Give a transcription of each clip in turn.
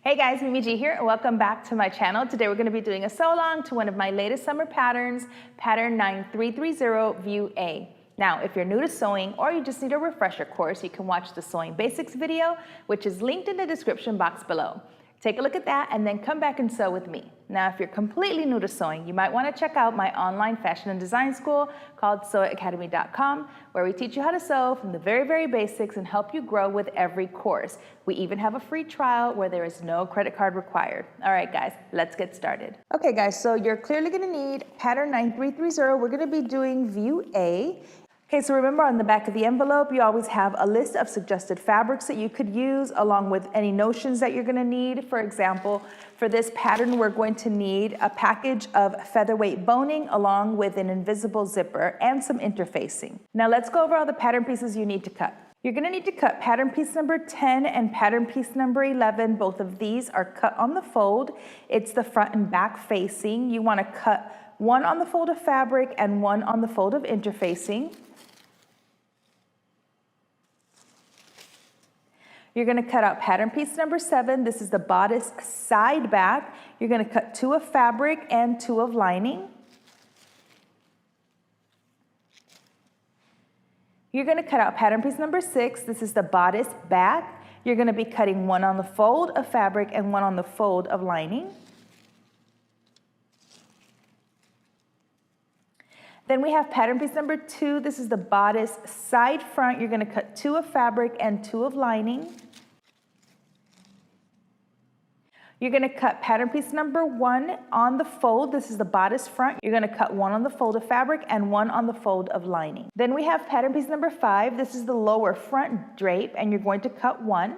Hey guys, Mimi G here, and welcome back to my channel. Today we're going to be doing a sew along to one of my latest summer patterns, pattern 9330 View A. Now, if you're new to sewing or you just need a refresher course, you can watch the Sewing Basics video, which is linked in the description box below. Take a look at that and then come back and sew with me. Now, if you're completely new to sewing, you might want to check out my online fashion and design school called sewacademy.com, where we teach you how to sew from the very basics and help you grow with every course. We even have a free trial where there is no credit card required. All right, guys, let's get started. Okay, guys, so you're clearly going to need pattern 9330. We're going to be doing View A. Okay, so remember on the back of the envelope, you always have a list of suggested fabrics that you could use along with any notions that you're gonna need. For example, for this pattern, we're going to need a package of featherweight boning along with an invisible zipper and some interfacing. Now let's go over all the pattern pieces you need to cut. You're gonna need to cut pattern piece number 10 and pattern piece number 11. Both of these are cut on the fold. It's the front and back facing. You wanna cut one on the fold of fabric and one on the fold of interfacing. You're going to cut out pattern piece number 7. This is the bodice side back. You're going to cut 2 of fabric and 2 of lining. You're going to cut out pattern piece number 6. This is the bodice back. You're going to be cutting 1 on the fold of fabric and 1 on the fold of lining. Then we have pattern piece number 2. This is the bodice side front. You're going to cut 2 of fabric and 2 of lining. You're going to cut pattern piece number 1 on the fold. This is the bodice front. You're going to cut 1 on the fold of fabric and 1 on the fold of lining. Then we have pattern piece number 5. This is the lower front drape, and you're going to cut 1.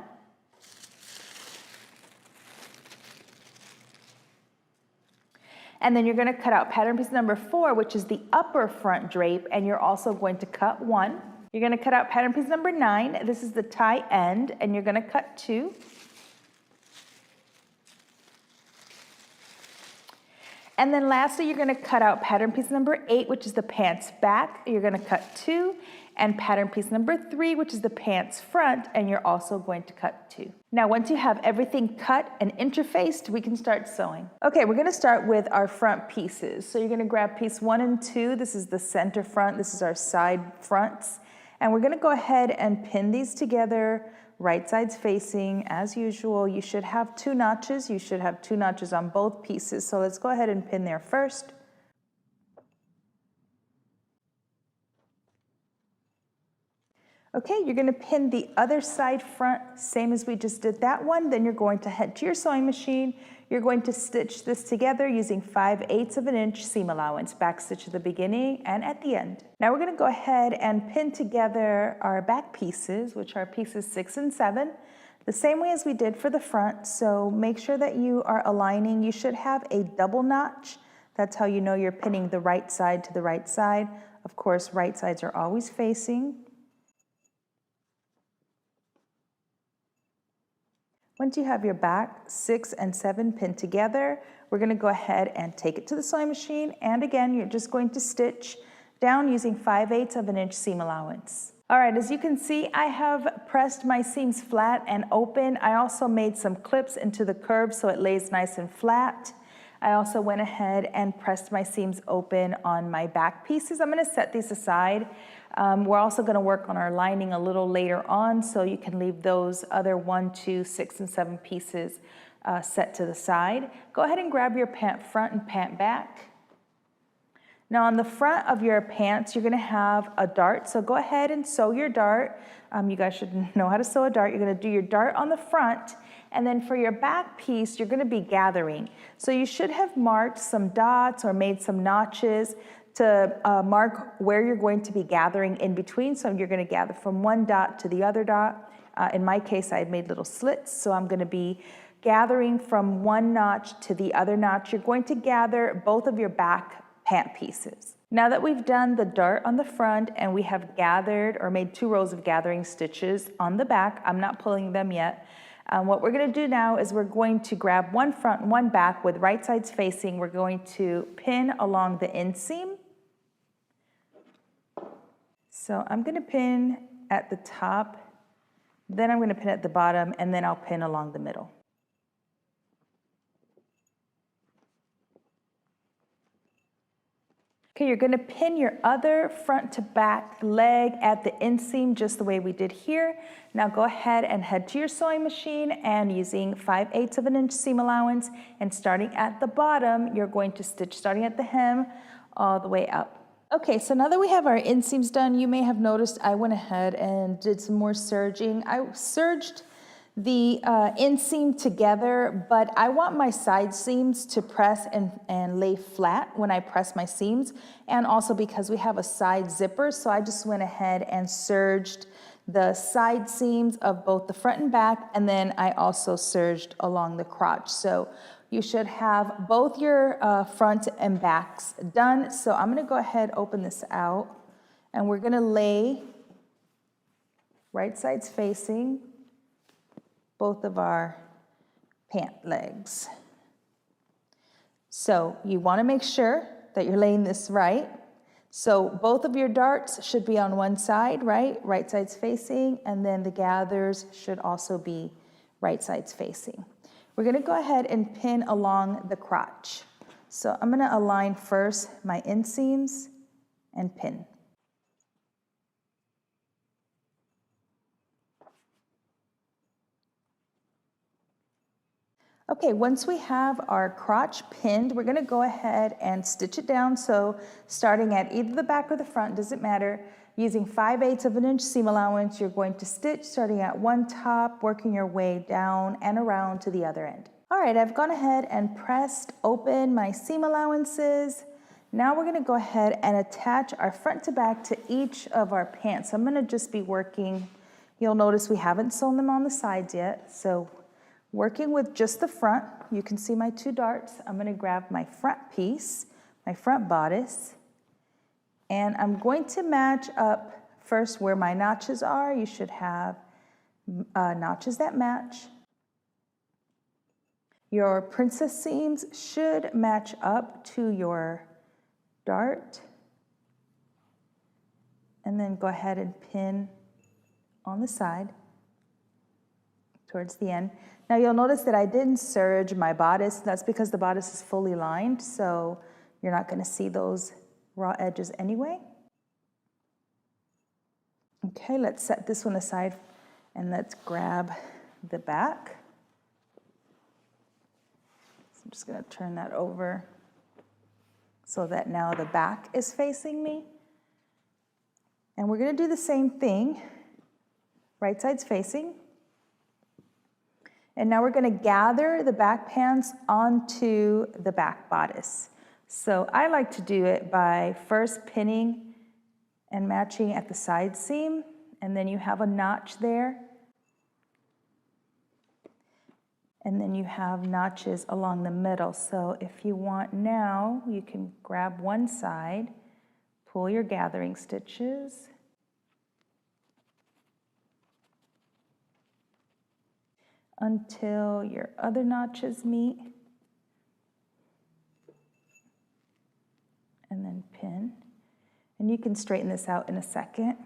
And then you're going to cut out pattern piece number 4, which is the upper front drape, and you're also going to cut 1. You're going to cut out pattern piece number 9. This is the tie end, and you're going to cut 2. And then lastly, you're going to cut out pattern piece number 8, which is the pants back. You're going to cut 2. And pattern piece number 3, which is the pants front, and you're also going to cut 2. Now, once you have everything cut and interfaced, we can start sewing. Okay, we're gonna start with our front pieces. So you're gonna grab piece 1 and 2. This is the center front. This is our side fronts. And we're gonna go ahead and pin these together, right sides facing as usual. You should have 2 notches. You should have 2 notches on both pieces. So let's go ahead and pin there first. Okay, you're going to pin the other side front, same as we just did that one. Then you're going to head to your sewing machine. You're going to stitch this together using 5/8 of an inch seam allowance, back stitch at the beginning and at the end. Now we're going to go ahead and pin together our back pieces, which are pieces 6 and 7, the same way as we did for the front. So make sure that you are aligning. You should have a double notch. That's how you know you're pinning the right side to the right side. Of course, right sides are always facing. Once you have your back 6 and 7 pinned together, we're going to go ahead and take it to the sewing machine. And again, you're just going to stitch down using 5/8 of an inch seam allowance. All right, as you can see, I have pressed my seams flat and open. I also made some clips into the curve so it lays nice and flat. I also went ahead and pressed my seams open on my back pieces. I'm going to set these aside. We're also going to work on our lining a little later on, so you can leave those other 1, 2, 6, and 7 pieces set to the side. Go ahead and grab your pant front and pant back. Now on the front of your pants, you're going to have a dart, so go ahead and sew your dart. You guys should know how to sew a dart. You're going to do your dart on the front, and then for your back piece, you're going to be gathering. So you should have marked some dots or made some notches to mark where you're going to be gathering in between. So you're going to gather from one dot to the other dot. In my case, I had made little slits, so I'm going to be gathering from one notch to the other notch. You're going to gather both of your back pant pieces. Now that we've done the dart on the front and we have gathered or made 2 rows of gathering stitches on the back, I'm not pulling them yet. What we're going to do now is we're going to grab one front and one back with right sides facing. We're going to pin along the inseam. So I'm going to pin at the top, then I'm going to pin at the bottom, and then I'll pin along the middle. Okay, you're gonna pin your other front to back leg at the inseam just the way we did here. Now go ahead and head to your sewing machine, and using 5/8 of an inch seam allowance and starting at the bottom, you're going to stitch starting at the hem all the way up. Okay, so now that we have our inseams done, you may have noticed I went ahead and did some more serging. I serged the inseam together, but I want my side seams to press and lay flat when I press my seams, and also because we have a side zipper, so I just went ahead and serged the side seams of both the front and back, and then I also serged along the crotch. So you should have both your front and backs done. So I'm gonna go ahead, open this out, and we're gonna lay right sides facing both of our pant legs. So you want to make sure that you're laying this right. So both of your darts should be on one side, right? Right sides facing, and then the gathers should also be right sides facing. We're going to go ahead and pin along the crotch. So I'm going to align first my inseams and pin. Okay, once we have our crotch pinned, we're gonna go ahead and stitch it down. So starting at either the back or the front, doesn't matter. Using 5/8 of an inch seam allowance, you're going to stitch starting at one top, working your way down and around to the other end. All right, I've gone ahead and pressed open my seam allowances. Now we're gonna go ahead and attach our front to back to each of our pants. I'm gonna just be working, you'll notice we haven't sewn them on the sides yet, so working with just the front, you can see my two darts. I'm gonna grab my front piece, my front bodice, and I'm going to match up first where my notches are. You should have notches that match. Your princess seams should match up to your dart. And then go ahead and pin on the side towards the end. Now you'll notice that I didn't serge my bodice. That's because the bodice is fully lined, so you're not gonna see those raw edges anyway. Okay, let's set this one aside and let's grab the back. So I'm just gonna turn that over so that now the back is facing me. And we're gonna do the same thing, right side's facing. And now we're gonna gather the back pants onto the back bodice. So I like to do it by first pinning and matching at the side seam, and then you have a notch there. And then you have notches along the middle. So if you want now, you can grab one side, pull your gathering stitches, until your other notches meet, and then pin. And you can straighten this out in a second.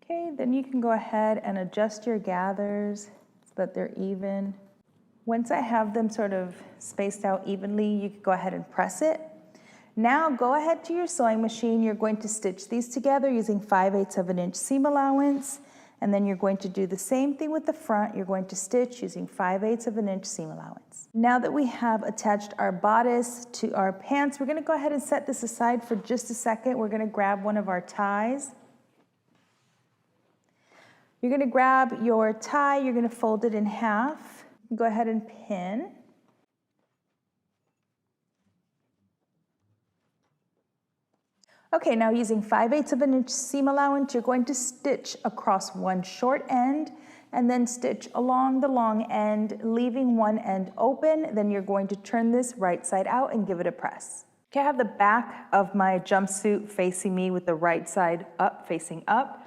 Okay, then you can go ahead and adjust your gathers so that they're even. Once I have them sort of spaced out evenly, you can go ahead and press it. Now go ahead to your sewing machine. You're going to stitch these together using 5/8 of an inch seam allowance, and then you're going to do the same thing with the front. You're going to stitch using 5/8 of an inch seam allowance. Now that we have attached our bodice to our pants, we're gonna go ahead and set this aside for just a second. We're gonna grab one of our ties. You're gonna grab your tie, you're gonna fold it in half. Go ahead and pin. Okay, now using 5/8 of an inch seam allowance, you're going to stitch across one short end and then stitch along the long end, leaving one end open. Then you're going to turn this right side out and give it a press. Okay, I have the back of my jumpsuit facing me with the right side up, facing up.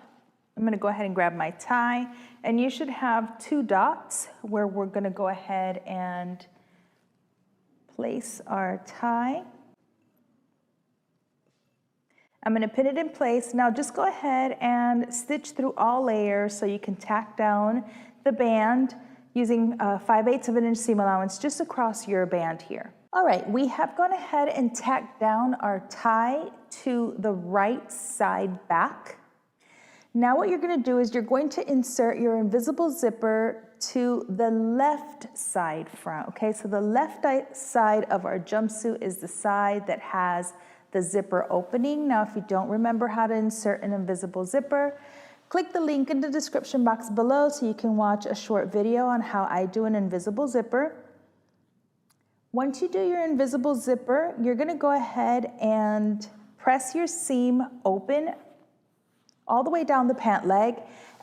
I'm gonna go ahead and grab my tie, and you should have two dots where we're gonna go ahead and place our tie. I'm gonna pin it in place. Now just go ahead and stitch through all layers so you can tack down the band. using 5/8 of an inch seam allowance just across your band here. All right, we have gone ahead and tacked down our tie to the right side back. Now what you're going to do is you're going to insert your invisible zipper to the left side front, okay? So the left side of our jumpsuit is the side that has the zipper opening. Now if you don't remember how to insert an invisible zipper, click the link in the description box below so you can watch a short video on how I do an invisible zipper. Once you do your invisible zipper, you're going to go ahead and press your seam open all the way down the pant leg.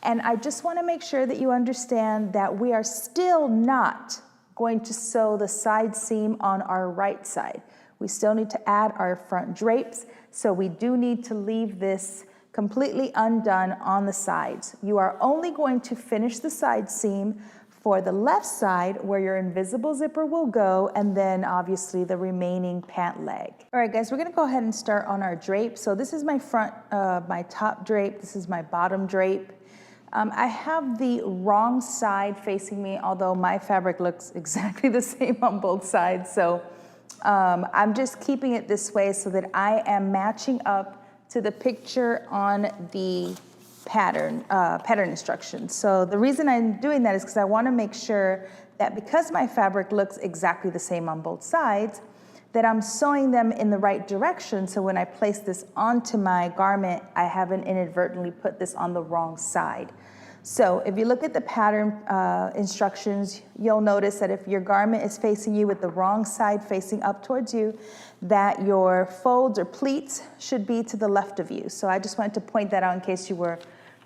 And I just want to make sure that you understand that we are still not going to sew the side seam on our right side. We still need to add our front drapes, so we do need to leave this completely undone on the sides. You are only going to finish the side seam for the left side where your invisible zipper will go, and then obviously the remaining pant leg. All right guys, we're gonna go ahead and start on our drape. So this is my my top drape, this is my bottom drape. I have the wrong side facing me, although my fabric looks exactly the same on both sides. So I'm just keeping it this way so that I am matching up to the picture on the pattern instructions. So the reason I'm doing that is because I want to make sure that because my fabric looks exactly the same on both sides, that I'm sewing them in the right direction, so when I place this onto my garment, I haven't inadvertently put this on the wrong side. So if you look at the pattern instructions, you'll notice that if your garment is facing you with the wrong side facing up towards you, that your folds or pleats should be to the left of you. So I just wanted to point that out in case you were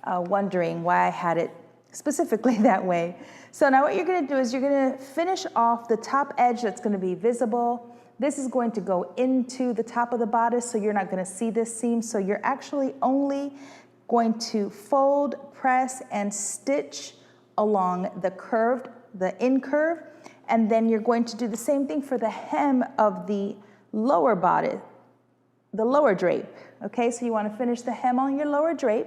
wondering why I had it specifically that way. So now what you're going to do is you're going to finish off the top edge that's going to be visible. This is going to go into the top of the bodice, so you're not going to see this seam. So you're actually only going to fold, press, and stitch along the in curve, and then you're going to do the same thing for the hem of the lower bodice, the lower drape. Okay, so you want to finish the hem on your lower drape.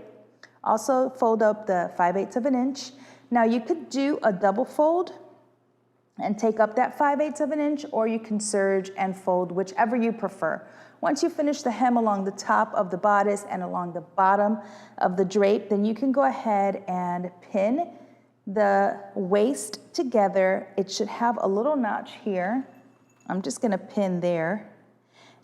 Also fold up the 5/8 of an inch. Now you could do a double fold and take up that 5/8 of an inch, or you can serge and fold, whichever you prefer. Once you finish the hem along the top of the bodice and along the bottom of the drape, then you can go ahead and pin the waist together. It should have a little notch here. I'm just going to pin there.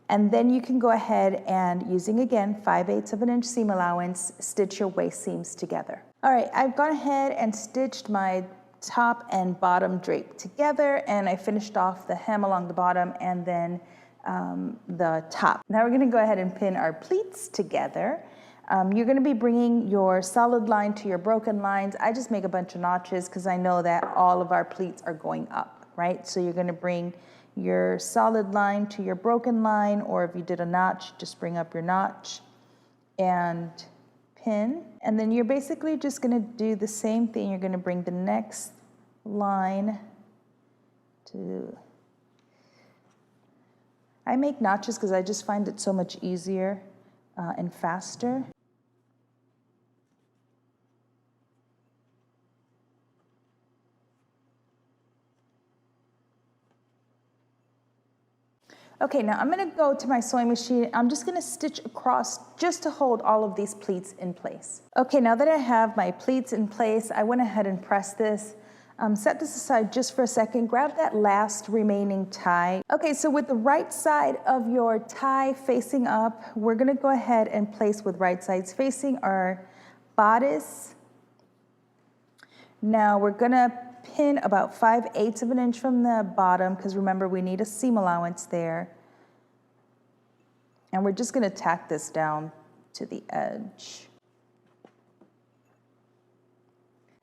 And then you can go ahead and, using again 5/8 of an inch seam allowance, stitch your waist seams together. All right, I've gone ahead and stitched my top and bottom drape together, and I finished off the hem along the bottom and then the top. Now we're going to go ahead and pin our pleats together. You're going to be bringing your solid line to your broken lines. I just make a bunch of notches because I know that all of our pleats are going up, right? So you're going to bring your solid line to your broken line, or if you did a notch, just bring up your notch and pin. And then you're basically just going to do the same thing. You're going to bring the next line to... I make notches because I just find it so much easier and faster. Okay, now I'm going to go to my sewing machine. I'm just going to stitch across just to hold all of these pleats in place. Okay, now that I have my pleats in place, I went ahead and pressed this. Set this aside just for a second. Grab that last remaining tie. Okay, so with the right side of your tie facing up, we're going to go ahead and place with right sides facing our bodice. Now we're going to pin about 5/8 of an inch from the bottom, because remember we need a seam allowance there. And we're just going to tack this down to the edge.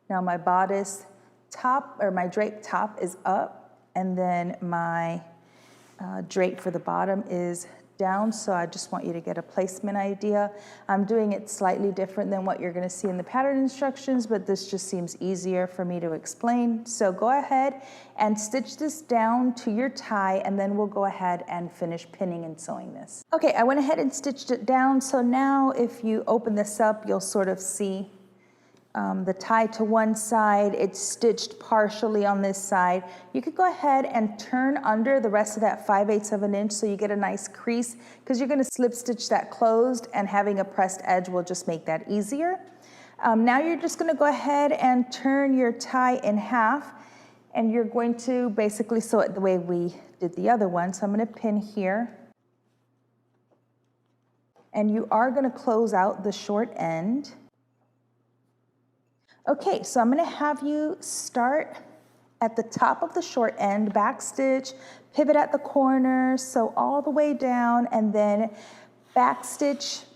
Now my bodice top, or my drape top, is up, and then my drape for the bottom is down, so I just want you to get a placement idea. I'm doing it slightly different than what you're going to see in the pattern instructions, but this just seems easier for me to explain. So go ahead and stitch this down to your tie, and then we'll go ahead and finish pinning and sewing this. Okay, I went ahead and stitched it down, so now if you open this up, you'll sort of see the tie to one side, it's stitched partially on this side. You could go ahead and turn under the rest of that 5/8 of an inch so you get a nice crease, because you're gonna slip stitch that closed, and having a pressed edge will just make that easier. Now you're just gonna go ahead and turn your tie in half, and you're going to basically sew it the way we did the other one. So I'm gonna pin here. And you are gonna close out the short end. Okay, so I'm gonna have you start at the top of the short end, back stitch, pivot at the corner, sew all the way down, and then back stitch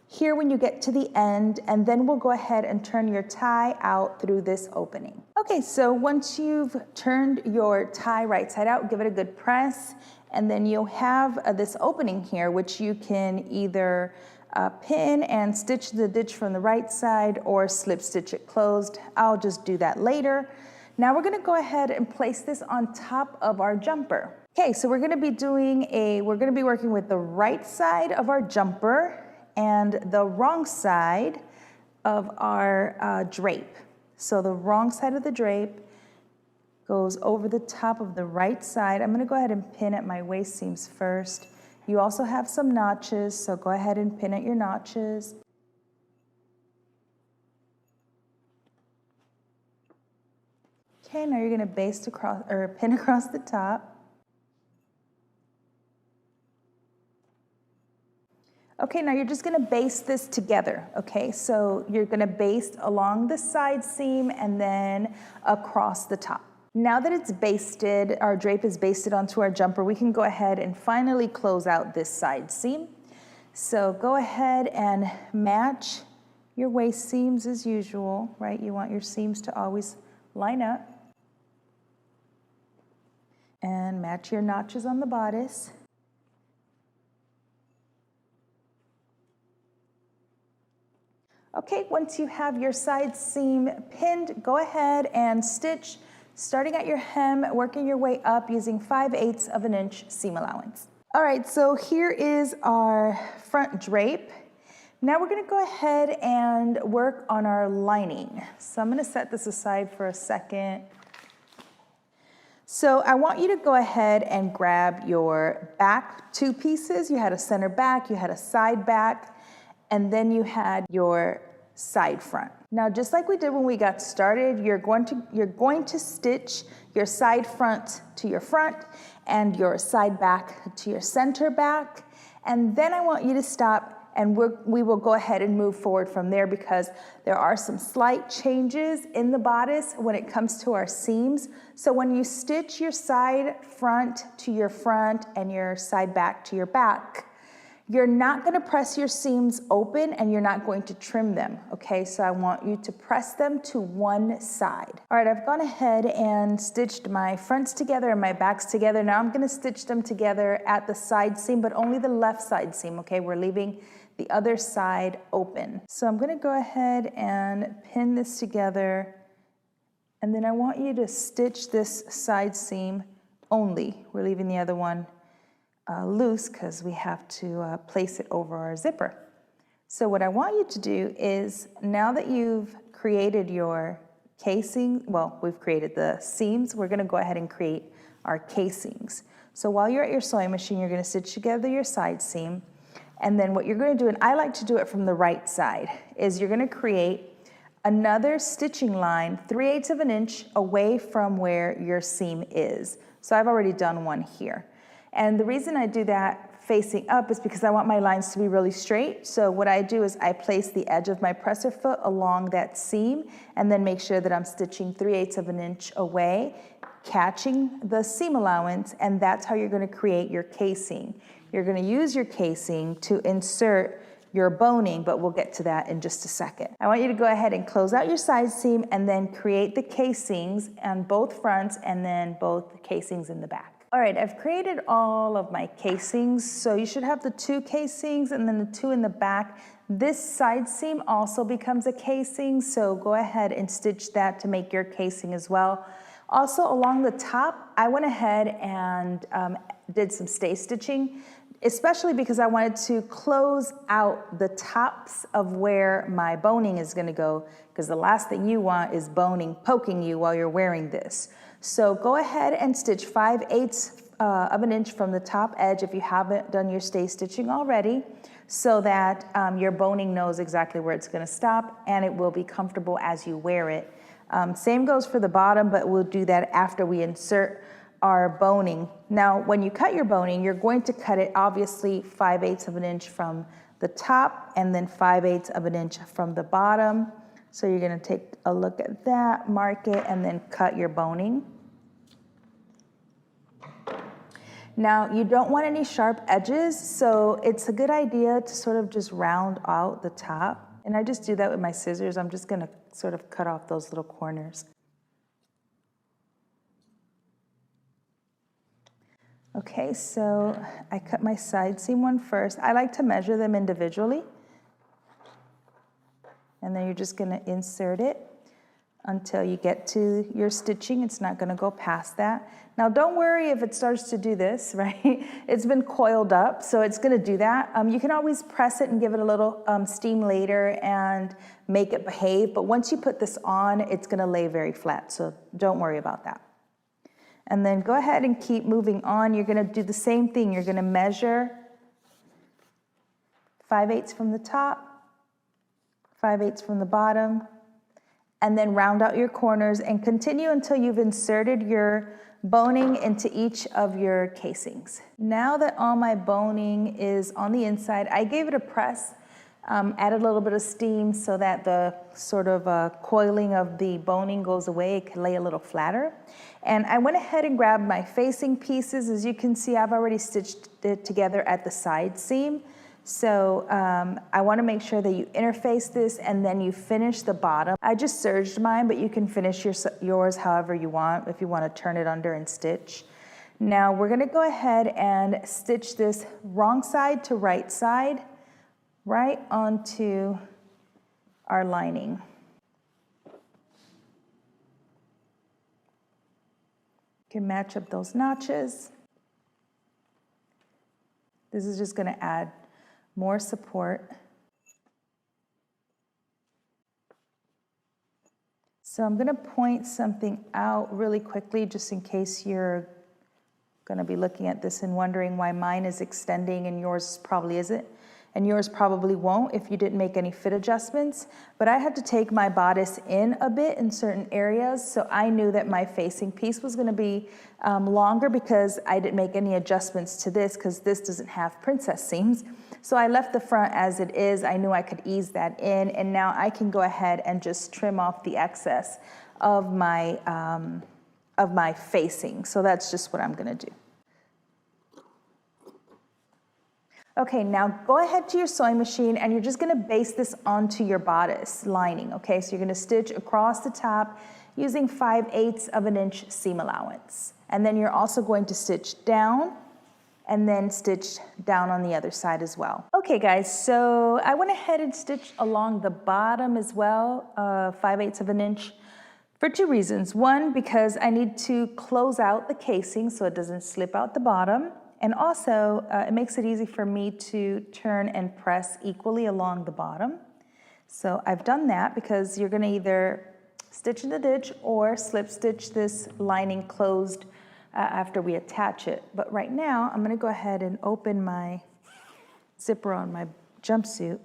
here when you get to the end, and then we'll go ahead and turn your tie out through this opening. Okay, so once you've turned your tie right side out, give it a good press, and then you'll have this opening here, which you can either pin and stitch the ditch from the right side or slip stitch it closed. I'll just do that later. Now we're gonna go ahead and place this on top of our jumper. Okay, so we're gonna be working with the right side of our jumper and the wrong side of our drape. So the wrong side of the drape goes over the top of the right side. I'm gonna go ahead and pin at my waist seams first. You also have some notches, so go ahead and pin at your notches. Okay, now you're gonna baste across, or pin across the top. Okay, now you're just gonna baste this together, okay? So you're gonna baste along the side seam and then across the top. Now that it's basted, our drape is basted onto our jumper, we can go ahead and finally close out this side seam. So go ahead and match your waist seams as usual, right? You want your seams to always line up. And match your notches on the bodice. Okay, once you have your side seam pinned, go ahead and stitch, starting at your hem, working your way up using 5/8 of an inch seam allowance. All right, so here is our front drape. Now we're gonna go ahead and work on our lining. So I'm gonna set this aside for a second. So I want you to go ahead and grab your back two pieces. You had a center back, you had a side back, and then you had your side front. Now, just like we did when we got started, you're going to stitch your side front to your front and your side back to your center back. And then I want you to stop, and we will go ahead and move forward from there, because there are some slight changes in the bodice when it comes to our seams. So when you stitch your side front to your front and your side back to your back, you're not gonna press your seams open and you're not going to trim them, okay? So I want you to press them to one side. All right, I've gone ahead and stitched my fronts together and my backs together. Now I'm gonna stitch them together at the side seam, but only the left side seam, okay? We're leaving the other side open. So I'm gonna go ahead and pin this together, and then I want you to stitch this side seam only. We're leaving the other one loose because we have to place it over our zipper. So what I want you to do is, now that you've created your casing, well, we've created the seams, we're gonna go ahead and create our casings. So while you're at your sewing machine, you're gonna stitch together your side seam, and then what you're gonna do, and I like to do it from the right side, is you're gonna create another stitching line 3/8 of an inch away from where your seam is. So I've already done one here. And the reason I do that facing up is because I want my lines to be really straight. So what I do is I place the edge of my presser foot along that seam and then make sure that I'm stitching 3/8 of an inch away, catching the seam allowance, and that's how you're gonna create your casing. You're gonna use your casing to insert your boning, but we'll get to that in just a second. I want you to go ahead and close out your side seam and then create the casings on both fronts and then both casings in the back. All right, I've created all of my casings, so you should have the 2 casings and then the 2 in the back. This side seam also becomes a casing, so go ahead and stitch that to make your casing as well. Also along the top, I went ahead and did some stay stitching. especially because I wanted to close out the tops of where my boning is gonna go, because the last thing you want is boning poking you while you're wearing this. So go ahead and stitch 5/8 of an inch from the top edge if you haven't done your stay stitching already, so that your boning knows exactly where it's gonna stop and it will be comfortable as you wear it. Same goes for the bottom, but we'll do that after we insert our boning. Now, when you cut your boning, you're going to cut it obviously 5/8 of an inch from the top and then 5/8 of an inch from the bottom. So you're gonna take a look at that, mark it, and then cut your boning. Now, you don't want any sharp edges, so it's a good idea to sort of just round out the top. And I just do that with my scissors. I'm just gonna sort of cut off those little corners. Okay, so I cut my side seam one first. I like to measure them individually. And then you're just gonna insert it until you get to your stitching. It's not gonna go past that. Now don't worry if it starts to do this, right? It's been coiled up, so it's gonna do that. You can always press it and give it a little steam later and make it behave, but once you put this on, it's gonna lay very flat, so don't worry about that. And then go ahead and keep moving on. You're gonna do the same thing. You're gonna measure 5/8 from the top, 5/8 from the bottom, and then round out your corners and continue until you've inserted your boning into each of your casings. Now that all my boning is on the inside, I gave it a press, added a little bit of steam so that the sort of coiling of the boning goes away. It can lay a little flatter. And I went ahead and grabbed my facing pieces. As you can see, I've already stitched it together at the side seam. So I want to make sure that you interface this and then you finish the bottom. I just serged mine, but you can finish yours however you want, if you want to turn it under and stitch. Now we're going to go ahead and stitch this wrong side to right side right onto our lining. You can match up those notches. This is just going to add more support. So I'm going to point something out really quickly just in case you're going to be looking at this and wondering why mine is extending and yours probably isn't. And yours probably won't if you didn't make any fit adjustments. But I had to take my bodice in a bit in certain areas, so I knew that my facing piece was gonna be longer because I didn't make any adjustments to this because this doesn't have princess seams. So I left the front as it is. I knew I could ease that in, and now I can go ahead and just trim off the excess of my facing. So that's just what I'm gonna do. Okay, now go ahead to your sewing machine and you're just gonna baste this onto your bodice lining, okay? So you're gonna stitch across the top using 5/8 of an inch seam allowance. And then you're also going to stitch down and then stitch down on the other side as well. Okay guys, so I went ahead and stitched along the bottom as well, 5/8 of an inch, for two reasons. One, because I need to close out the casing so it doesn't slip out the bottom. And also, it makes it easy for me to turn and press equally along the bottom. So I've done that because you're gonna either stitch in the ditch or slip stitch this lining closed after we attach it. But right now, I'm gonna go ahead and open my zipper on my jumpsuit.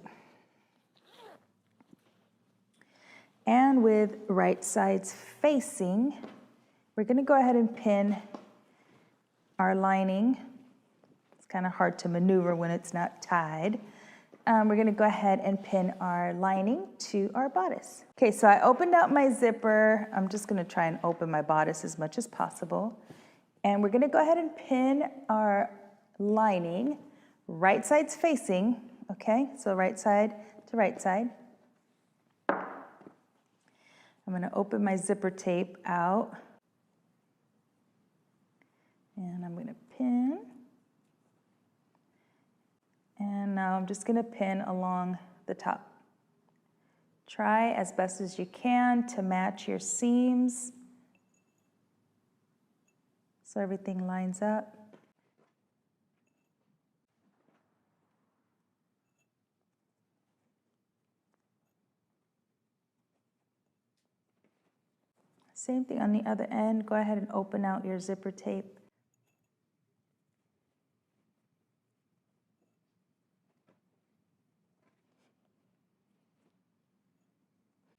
And with right sides facing, we're gonna go ahead and pin our lining. Kind of hard to maneuver when it's not tied. We're gonna go ahead and pin our lining to our bodice. Okay, so I opened out my zipper. I'm just gonna try and open my bodice as much as possible. And we're gonna go ahead and pin our lining, right sides facing, okay? So right side to right side. I'm gonna open my zipper tape out. And I'm gonna pin. And now I'm just gonna pin along the top. Try as best as you can to match your seams so everything lines up. Same thing on the other end. Go ahead and open out your zipper tape.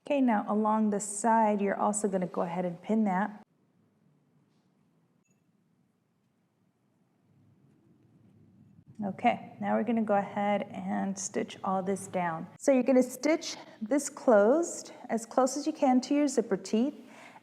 Okay, now along the side, you're also going to go ahead and pin that. Okay, now we're going to go ahead and stitch all this down. So you're going to stitch this closed as close as you can to your zipper teeth,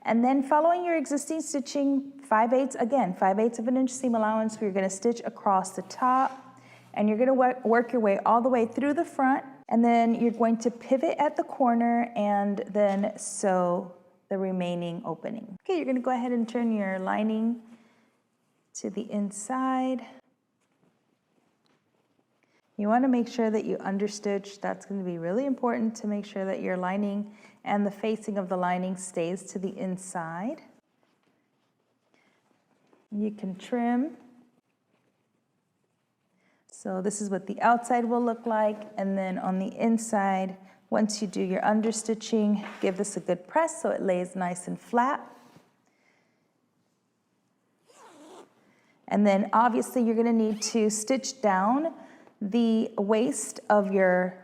and then following your existing stitching, 5/8, again, 5/8 of an inch seam allowance, we're going to stitch across the top, and you're going to work your way all the way through the front, and then you're going to pivot at the corner and then sew the remaining opening. Okay, you're going to go ahead and turn your lining to the inside. You want to make sure that you understitch. That's going to be really important to make sure that your lining and the facing of the lining stays to the inside. You can trim. So this is what the outside will look like, and then on the inside, once you do your understitching, give this a good press so it lays nice and flat. And then obviously you're going to need to stitch down the waist of your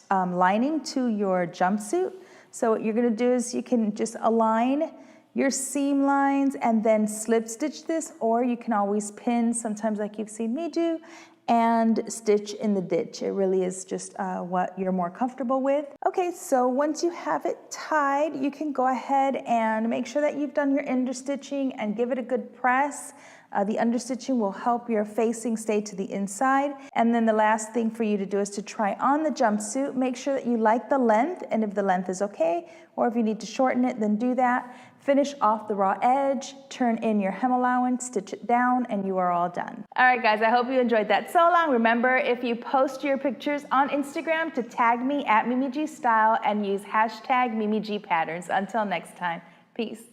lining to your jumpsuit. So what you're going to do is you can just align your seam lines and then slip stitch this, or you can always pin, sometimes like you've seen me do, and stitch in the ditch. It really is just what you're more comfortable with. Okay, so once you have it tied, you can go ahead and make sure that you've done your understitching and give it a good press. The understitching will help your facing stay to the inside. And then the last thing for you to do is to try on the jumpsuit. Make sure that you like the length, and if the length is okay, or if you need to shorten it, then do that. Finish off the raw edge, turn in your hem allowance, stitch it down, and you are all done. All right, guys, I hope you enjoyed that sew along. Remember, if you post your pictures on Instagram, to tag me at MimiGStyle and use hashtag MimiGPatterns. Until next time, peace.